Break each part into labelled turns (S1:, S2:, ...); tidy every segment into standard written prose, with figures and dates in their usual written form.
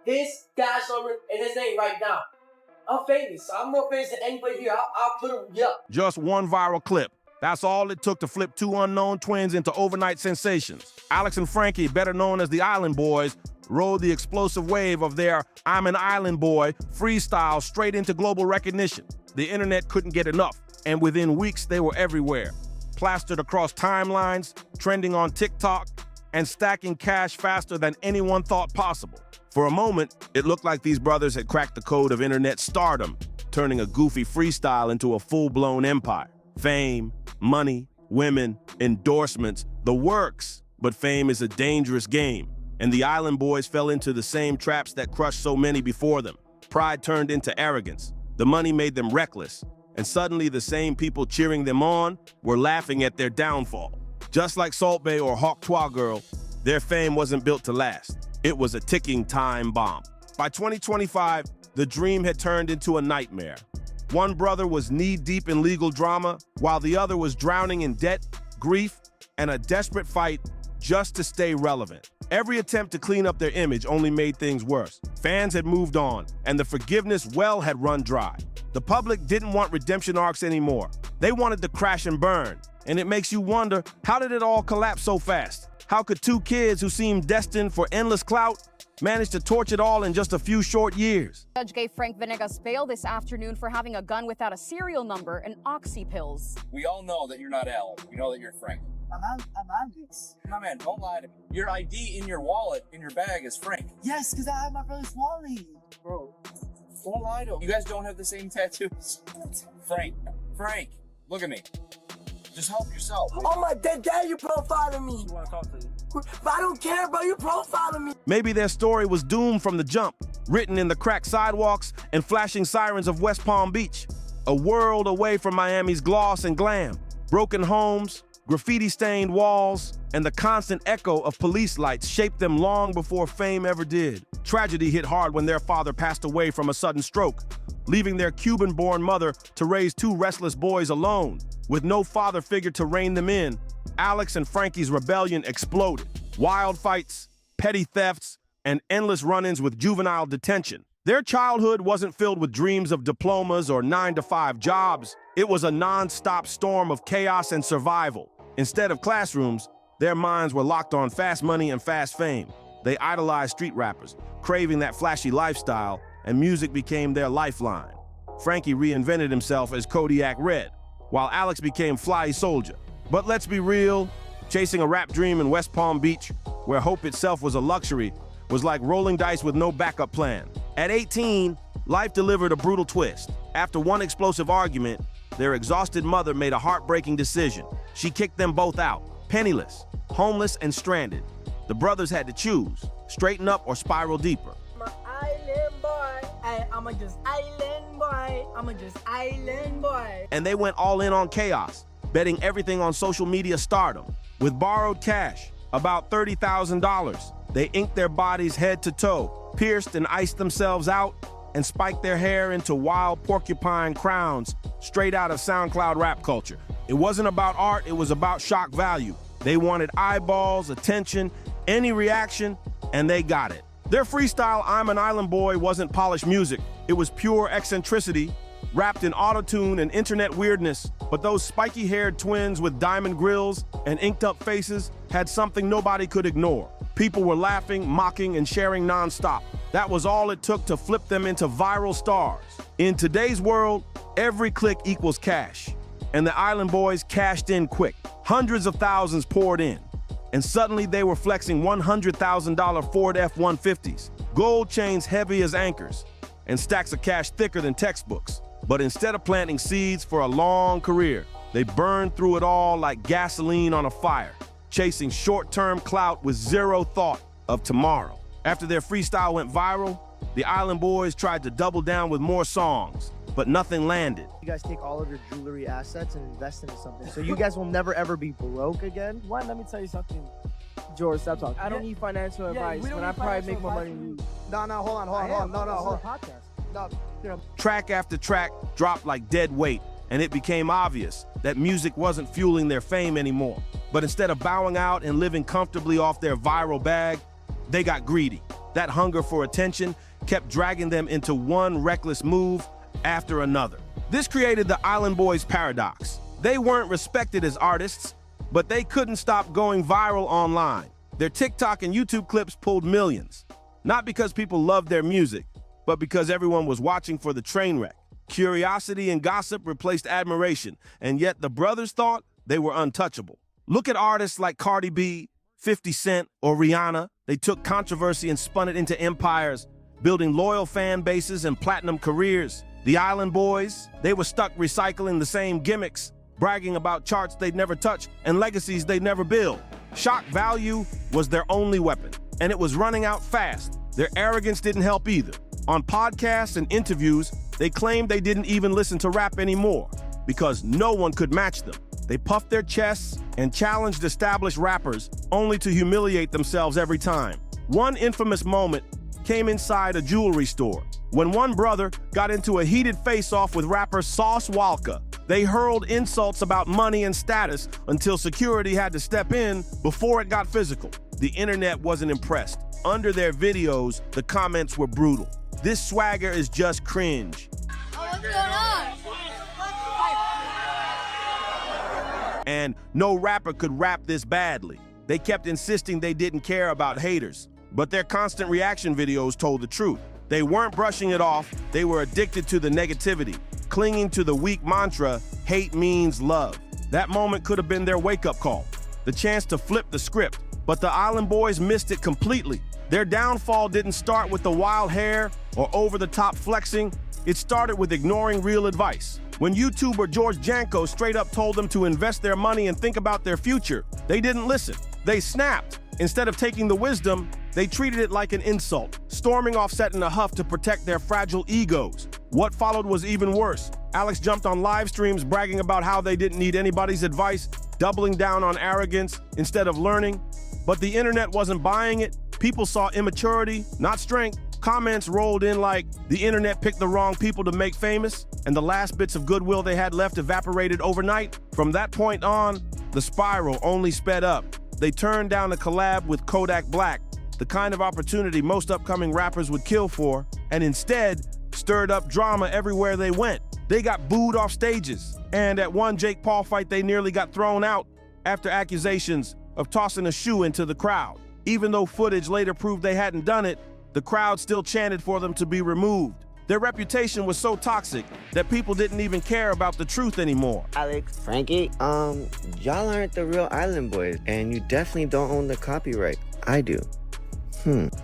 S1: his dash number and his name right now. I'm famous. I'm more famous than anybody here. I'll put him, yeah.
S2: Just one viral clip. That's all it took to flip two unknown twins into overnight sensations. Alex and Frankie, better known as the Island Boys, rode the explosive wave of their "I'm an Island Boy" freestyle straight into global recognition. The internet couldn't get enough, and within weeks they were everywhere, plastered across timelines, trending on TikTok, and stacking cash faster than anyone thought possible. For a moment, it looked like these brothers had cracked the code of internet stardom, turning a goofy freestyle into a full-blown empire. Fame, money, women, endorsements, the works. But fame is a dangerous game, and the Island Boys fell into the same traps that crushed so many before them. Pride turned into arrogance. The money made them reckless, and suddenly the same people cheering them on were laughing at their downfall. Just like Salt Bae or Hawk Twa Girl, their fame wasn't built to last. It was a ticking time bomb. By 2025, the dream had turned into a nightmare. One brother was knee-deep in legal drama, while the other was drowning in debt, grief, and a desperate fight just to stay relevant. Every attempt to clean up their image only made things worse. Fans had moved on, and the forgiveness well had run dry. The public didn't want redemption arcs anymore. They wanted to crash and burn. And it makes you wonder, how did it all collapse so fast? How could two kids who seemed destined for endless clout manage to torch it all in just a few short years?
S3: Judge gave Frank Venegas bail this afternoon for having a gun without a serial number and oxy pills.
S4: We all know that you're not Alan. We know that you're Frank.
S5: I'm Alex.
S4: My man, don't lie to me. Your ID in your wallet, in your bag is Frank.
S5: Yes, because I have my brother's wallet.
S4: Bro, don't lie to him. You guys don't have the same tattoos. Frank, look at me. Just help yourself.
S5: Oh my dad, you profiling me.
S4: You want to talk to you?
S5: But I don't care, bro. You profiling me.
S2: Maybe their story was doomed from the jump, written in the cracked sidewalks and flashing sirens of West Palm Beach. A world away from Miami's gloss and glam. Broken homes, graffiti-stained walls, and the constant echo of police lights shaped them long before fame ever did. Tragedy hit hard when their father passed away from a sudden stroke, leaving their Cuban-born mother to raise two restless boys alone. With no father figure to rein them in, Alex and Frankie's rebellion exploded. Wild fights, petty thefts, and endless run-ins with juvenile detention. Their childhood wasn't filled with dreams of diplomas or 9-to-5 jobs. It was a non-stop storm of chaos and survival. Instead of classrooms, their minds were locked on fast money and fast fame. They idolized street rappers, craving that flashy lifestyle, and music became their lifeline. Frankie reinvented himself as Kodiak Red, while Alex became Fly Soldier. But let's be real, chasing a rap dream in West Palm Beach, where hope itself was a luxury, was like rolling dice with no backup plan. At 18, life delivered a brutal twist. After one explosive argument, their exhausted mother made a heartbreaking decision. She kicked them both out, penniless, homeless, and stranded. The brothers had to choose, straighten up or spiral deeper.
S5: I'm an island boy. I'm just island boy. I'm just island boy.
S2: And they went all in on chaos, betting everything on social media stardom. With borrowed cash, about $30,000, they inked their bodies head to toe, pierced and iced themselves out, and spiked their hair into wild porcupine crowns straight out of SoundCloud rap culture. It wasn't about art, it was about shock value. They wanted eyeballs, attention, any reaction, and they got it. Their freestyle, "I'm an Island Boy," wasn't polished music. It was pure eccentricity, wrapped in auto-tune and internet weirdness. But those spiky-haired twins with diamond grills and inked-up faces had something nobody could ignore. People were laughing, mocking, and sharing nonstop. That was all it took to flip them into viral stars. In today's world, every click equals cash. And the Island Boys cashed in quick. Hundreds of thousands poured in. And suddenly they were flexing $100,000 Ford F-150s, gold chains heavy as anchors, and stacks of cash thicker than textbooks. But instead of planting seeds for a long career, they burned through it all like gasoline on a fire, chasing short-term clout with zero thought of tomorrow. After their freestyle went viral, the Island Boys tried to double down with more songs, but nothing landed.
S6: You guys take all of your jewelry assets and invest into something, so you guys will never ever be broke again.
S7: One, let me tell you something.
S6: George, stop talking.
S7: I don't need financial advice,
S6: we don't
S7: but I
S6: need
S7: probably make
S6: financial
S7: more money
S6: advice
S7: than you.
S6: No, hold on. No, podcast. No, you know.
S2: Track after track dropped like dead weight, and it became obvious that music wasn't fueling their fame anymore. But instead of bowing out and living comfortably off their viral bag, they got greedy. That hunger for attention kept dragging them into one reckless move after another. This created the Island Boys paradox. They weren't respected as artists, but they couldn't stop going viral online. Their TikTok and YouTube clips pulled millions, not because people loved their music, but because everyone was watching for the train wreck. Curiosity and gossip replaced admiration, and yet the brothers thought they were untouchable. Look at artists like Cardi B, 50 Cent, or Rihanna. They took controversy and spun it into empires, building loyal fan bases and platinum careers. The Island Boys, they were stuck recycling the same gimmicks, bragging about charts they'd never touch and legacies they'd never build. Shock value was their only weapon, and it was running out fast. Their arrogance didn't help either. On podcasts and interviews, they claimed they didn't even listen to rap anymore because no one could match them. They puffed their chests and challenged established rappers only to humiliate themselves every time. One infamous moment came inside a jewelry store when one brother got into a heated face-off with rapper Sauce Walka. They hurled insults about money and status until security had to step in before it got physical. The internet wasn't impressed. Under their videos, the comments were brutal. This swagger is just cringe.
S8: What's going on?
S2: And no rapper could rap this badly. They kept insisting they didn't care about haters, but their constant reaction videos told the truth. They weren't brushing it off, they were addicted to the negativity, clinging to the weak mantra, hate means love. That moment could have been their wake-up call, the chance to flip the script, but the Island Boys missed it completely. Their downfall didn't start with the wild hair or over-the-top flexing, it started with ignoring real advice. When YouTuber George Janko straight up told them to invest their money and think about their future, they didn't listen. They snapped. Instead of taking the wisdom, they treated it like an insult, storming off set in a huff to protect their fragile egos. What followed was even worse. Alex jumped on live streams bragging about how they didn't need anybody's advice, doubling down on arrogance instead of learning. But the internet wasn't buying it. People saw immaturity, not strength. Comments rolled in like, the internet picked the wrong people to make famous, and the last bits of goodwill they had left evaporated overnight. From that point on, the spiral only sped up. They turned down a collab with Kodak Black, the kind of opportunity most upcoming rappers would kill for, and instead stirred up drama everywhere they went. They got booed off stages, and at one Jake Paul fight they nearly got thrown out after accusations of tossing a shoe into the crowd. Even though footage later proved they hadn't done it, the crowd still chanted for them to be removed. Their reputation was so toxic that people didn't even care about the truth anymore.
S9: Alex, Frankie, y'all aren't the real Island Boys, and you definitely don't own the copyright. I do.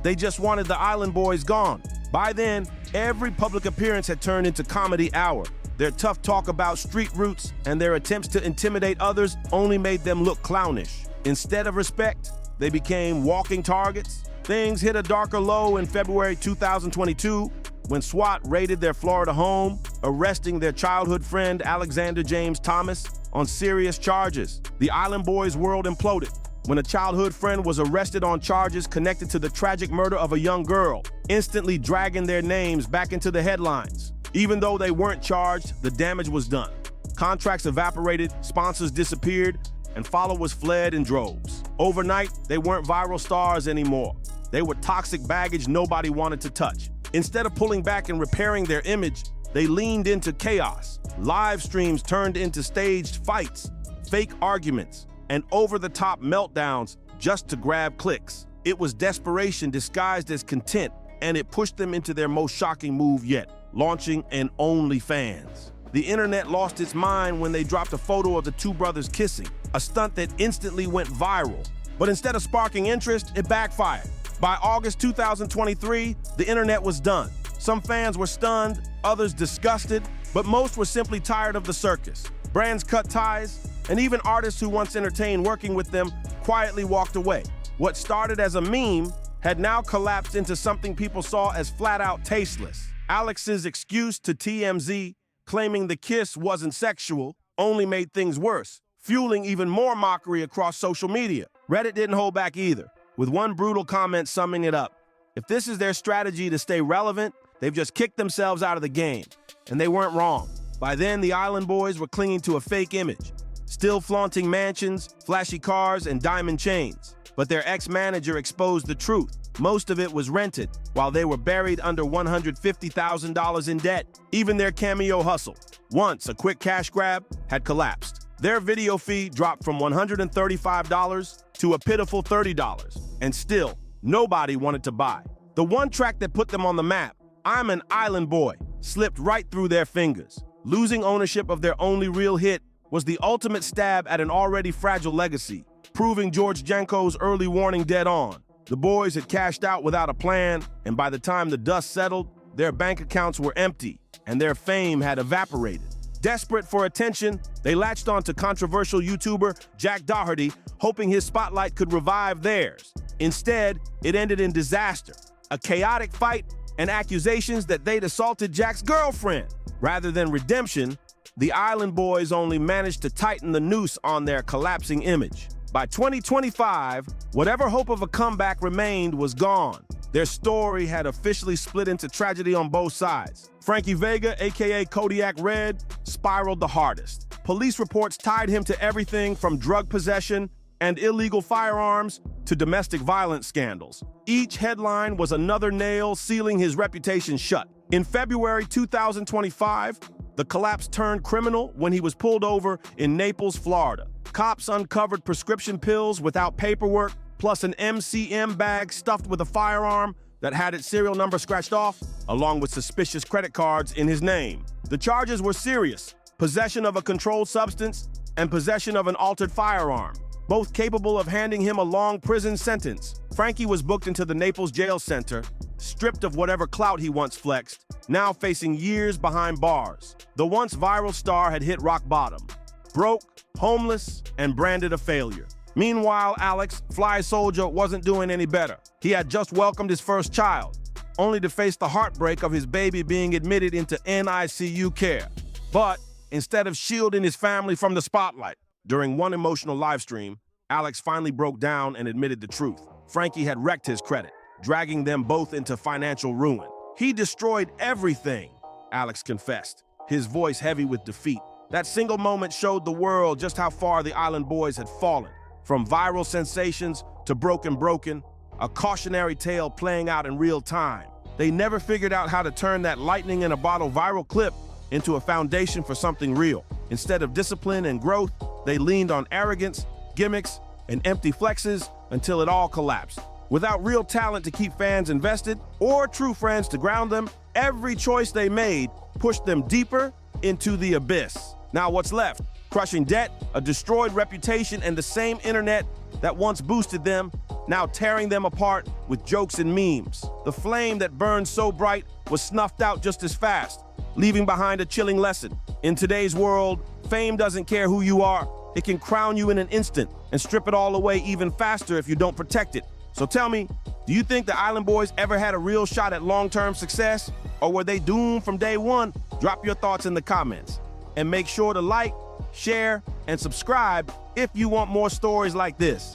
S2: They just wanted the Island Boys gone. By then, every public appearance had turned into comedy hour. Their tough talk about street roots and their attempts to intimidate others only made them look clownish. Instead of respect, they became walking targets. Things hit a darker low in February 2022 when SWAT raided their Florida home, arresting their childhood friend Alexander James Thomas on serious charges. The Island Boys world imploded when a childhood friend was arrested on charges connected to the tragic murder of a young girl, instantly dragging their names back into the headlines. Even though they weren't charged, the damage was done. Contracts evaporated, sponsors disappeared, and followers fled in droves. Overnight, they weren't viral stars anymore. They were toxic baggage nobody wanted to touch. Instead of pulling back and repairing their image, they leaned into chaos. Live streams turned into staged fights, fake arguments, and over-the-top meltdowns just to grab clicks. It was desperation disguised as content, and it pushed them into their most shocking move yet, launching an OnlyFans. The internet lost its mind when they dropped a photo of the two brothers kissing, a stunt that instantly went viral. But instead of sparking interest, it backfired. By August 2023, the internet was done. Some fans were stunned, others disgusted, but most were simply tired of the circus. Brands cut ties, and even artists who once entertained working with them quietly walked away. What started as a meme had now collapsed into something people saw as flat-out tasteless. Alex's excuse to TMZ, claiming the kiss wasn't sexual, only made things worse, fueling even more mockery across social media. Reddit didn't hold back either, with one brutal comment summing it up. If this is their strategy to stay relevant, they've just kicked themselves out of the game. And they weren't wrong. By then, the Island Boys were clinging to a fake image, still flaunting mansions, flashy cars, and diamond chains. But their ex-manager exposed the truth. Most of it was rented, while they were buried under $150,000 in debt. Even their cameo hustle, once a quick cash grab, had collapsed. Their video fee dropped from $135 to a pitiful $30, and still, nobody wanted to buy. The one track that put them on the map, I'm an Island Boy, slipped right through their fingers. Losing ownership of their only real hit was the ultimate stab at an already fragile legacy, proving George Janko's early warning dead on. The boys had cashed out without a plan, and by the time the dust settled, their bank accounts were empty, and their fame had evaporated. Desperate for attention, they latched onto controversial YouTuber Jack Doherty, hoping his spotlight could revive theirs. Instead, it ended in disaster, a chaotic fight, and accusations that they'd assaulted Jack's girlfriend. Rather than redemption, the Island Boys only managed to tighten the noose on their collapsing image. By 2025, whatever hope of a comeback remained was gone. Their story had officially split into tragedy on both sides. Frankie Vega, aka Kodiak Red, spiraled the hardest. Police reports tied him to everything from drug possession and illegal firearms to domestic violence scandals. Each headline was another nail sealing his reputation shut. In February 2025, the collapse turned criminal when he was pulled over in Naples, Florida. Cops uncovered prescription pills without paperwork, plus an MCM bag stuffed with a firearm that had its serial number scratched off, along with suspicious credit cards in his name. The charges were serious: possession of a controlled substance and possession of an altered firearm, both capable of handing him a long prison sentence. Frankie was booked into the Naples jail center, stripped of whatever clout he once flexed, now facing years behind bars. The once viral star had hit rock bottom, broke, homeless, and branded a failure. Meanwhile, Alex, Fly Soldier, wasn't doing any better. He had just welcomed his first child, only to face the heartbreak of his baby being admitted into NICU care. But instead of shielding his family from the spotlight, during one emotional live stream, Alex finally broke down and admitted the truth. Frankie had wrecked his credit, dragging them both into financial ruin. He destroyed everything, Alex confessed, his voice heavy with defeat. That single moment showed the world just how far the Island Boys had fallen. From viral sensations to broken, a cautionary tale playing out in real time. They never figured out how to turn that lightning in a bottle viral clip into a foundation for something real. Instead of discipline and growth, they leaned on arrogance, gimmicks, and empty flexes until it all collapsed. Without real talent to keep fans invested or true friends to ground them, every choice they made pushed them deeper into the abyss. Now what's left? Crushing debt, a destroyed reputation, and the same internet that once boosted them, now tearing them apart with jokes and memes. The flame that burned so bright was snuffed out just as fast, leaving behind a chilling lesson. In today's world, fame doesn't care who you are. It can crown you in an instant and strip it all away even faster if you don't protect it. So tell me, do you think the Island Boys ever had a real shot at long-term success? Or were they doomed from day one? Drop your thoughts in the comments. And make sure to like, share, and subscribe if you want more stories like this.